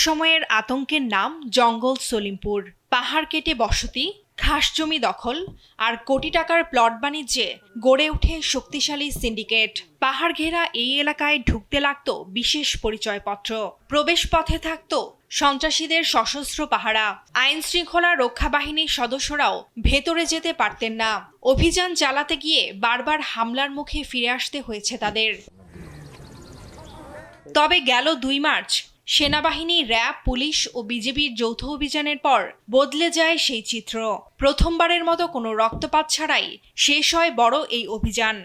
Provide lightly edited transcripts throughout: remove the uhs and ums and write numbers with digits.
সময়ের আতঙ্কের নাম জঙ্গল সলিমপুর। পাহাড় কেটে বসতি, খাস জমি দখল আর কোটি টাকার প্লট বাণিজ্যে গড়ে ওঠে শক্তিশালী সিন্ডিকেট। পাহাড় ঘেরা এই এলাকায় ঢুকতে লাগতো বিশেষ পরিচয়পত্র, প্রবেশ পথে থাকতো সন্ত্রাসীদের সশস্ত্র পাহারা। আইন শৃঙ্খলা রক্ষা বাহিনীর সদস্যরাও ভেতরে যেতে পারতেন না। অভিযান চালাতে গিয়ে বারবার হামলার মুখে ফিরে আসতে হয়েছে তাদের। তবে গেল 2 মার্চ সেনাবাহিনী, র্যাব, পুলিশ ও বিজিবির যৌথ অভিযানের পর বদলে যায় সেই চিত্র। প্রথমবারের মতো কোনো রক্তপাত ছাড়াই শেষ হয় বড় এই অভিযান।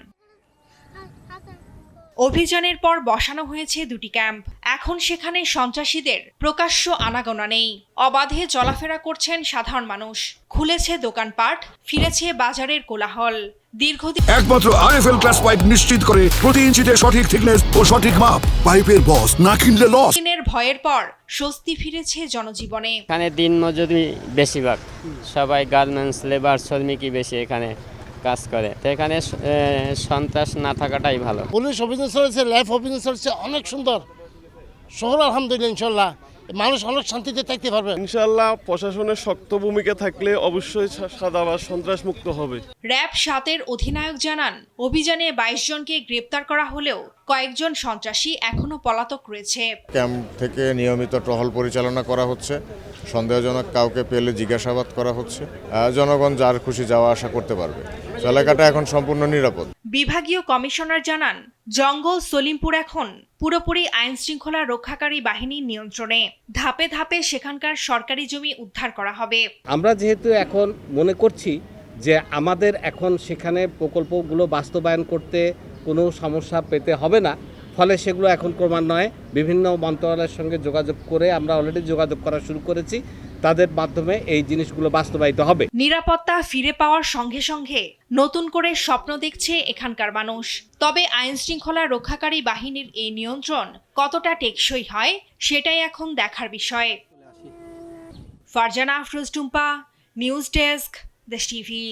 অভিযানের পর বসানো হয়েছে 2টি ক্যাম্প। এখন সেখানে সন্ত্রাসীদের প্রকাশ্য আনাগোনা নেই। অবাধে চলাফেরা করছেন সাধারণ মানুষ। খুলেছে দোকানপাট, ফিরেছে বাজারের কোলাহল। দীর্ঘদিন একমাত্র আরএফএল ক্লাস পাইপ নিশ্চিত করে প্রতি ইঞ্চিতে সঠিক থিকনেস ও সঠিক মাপ। পাইপের বস, না কিনলে লস। দিনের ভয়ের পর স্বস্তি ফিরেছে জনজীবনে। এখানে দিন মজুরি বেশিরভাগ, সবাই গার্মেন্টস লেবার শ্রমিকই বেশি এখানে কাজ করে। তো এখানে সন্ত্রাস না থাকাটাই ভালো। পুলিশ অভিযান চলেছে, ল্যাব অভিযান চলেছে, অনেক সুন্দর শহর। আলহামদুলিল্লাহ, ইনশাল্লাহ মানুষ অনেক শান্তিতে থাকতে পারবে। ইনশাআল্লাহ প্রশাসনের শক্ত ভূমিকা থাকলে অবশ্যই সাদাবাজ সন্ত্রাস মুক্ত হবে। র্যাব 7-এর অধিনায়ক জানান, অভিযানে 22 জনকে গ্রেপ্তার করা হলেও কয়েকজন সন্ত্রাসী এখনো পলাতক রয়েছে। ক্যাম্প থেকে নিয়মিত টহল পরিচালনা করা হচ্ছে। সন্দেহজনক কাউকে পেলে জিজ্ঞাসাবাদ করা হচ্ছে। জনগণ যার খুশি যাওয়া আসা করতে পারবে। এলাকাটা এখন সম্পূর্ণ নিরাপদ। বিভাগীয় কমিশনার জানান, জঙ্গল সলিমপুর এখন পুরোপুরি আইন শৃঙ্খলা রক্ষাকারী বাহিনীর নিয়ন্ত্রণে। ধাপে ধাপে সেখানকার সরকারি জমি উদ্ধার করা হবে। আমরা যেহেতু এখন মনে করছি যে আমাদের এখন সেখানে প্রকল্পগুলো বাস্তবায়ন করতে কোনো সমস্যা পেতে হবে না, ফলে সেগুলো এখন ক্রমান্বয়ে বিভিন্ন মন্ত্রণালয়ের সঙ্গে যোগাযোগ করে আমরা অলরেডি যোগাযোগ করা শুরু করেছি। তাদের মাধ্যমে এই জিনিসগুলো বাস্তবায়িত হবে। নিরাপত্তা ফিরে পাওয়ার সঙ্গে সঙ্গে নতুন করে স্বপ্ন দেখছে এখানকার মানুষ। তবে আইন শৃঙ্খলা রক্ষাকারী বাহিনীর এই নিয়ন্ত্রণ কতটা টেকসই হয় সেটাই এখন দেখার বিষয়। ফারজানা আফরোজ টুম্পা, নিউজ ডেস্ক, দেশ টিভি।